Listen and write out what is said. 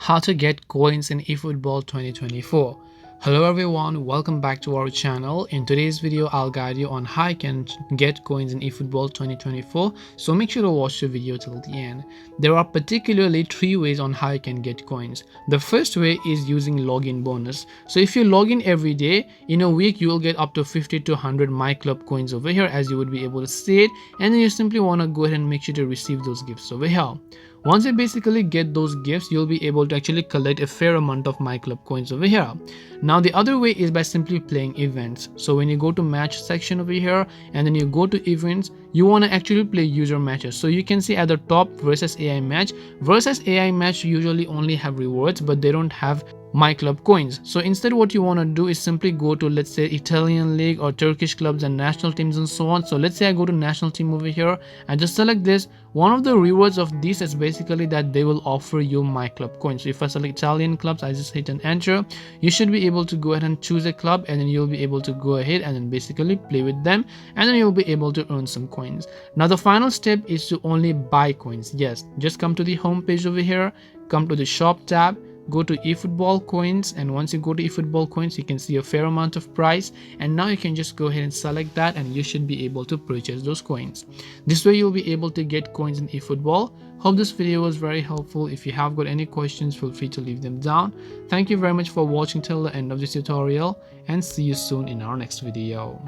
How to get coins in eFootball 2024. Hello everyone, welcome back to our channel. In today's video I'll guide you on how you can get coins in eFootball 2024, so make sure to watch the video till the end. There are particularly 3 ways on how you can get coins. The first way is using login bonus. So if you log in every day, in a week you will get up to 50 to 100 my club coins over here, as you would be able to see it, and then you simply want to go ahead and make sure to receive those gifts over here. Once you basically get those gifts, you'll be able to actually collect a fair amount of my club coins over here. Now the other way is by simply playing events. So when you go to match section over here and then you go to events, you want to actually play user matches. So you can see at the top versus AI match. Versus AI match usually only have rewards, but they don't have my club coins. So instead what you want to do is simply go to, let's say, Italian league or Turkish clubs and national teams and so on. So let's say I go to national team over here and just select this. One of the rewards of this is basically that they will offer you my club coins. So if I select Italian clubs, I just hit an enter, you should be able to go ahead and choose a club, and then you'll be able to go ahead and then basically play with them, and then you'll be able to earn some coins. Now the final step is to only buy coins. Yes, just come to the home page over here, come to the shop tab, go to eFootball coins, and once you go to eFootball coins you can see a fair amount of price, and now you can just go ahead and select that and you should be able to purchase those coins. This way you'll be able to get coins in eFootball. Hope this video was very helpful. If you have got any questions, feel free to leave them down. Thank you very much for watching till the end of this tutorial, and see you soon in our next video.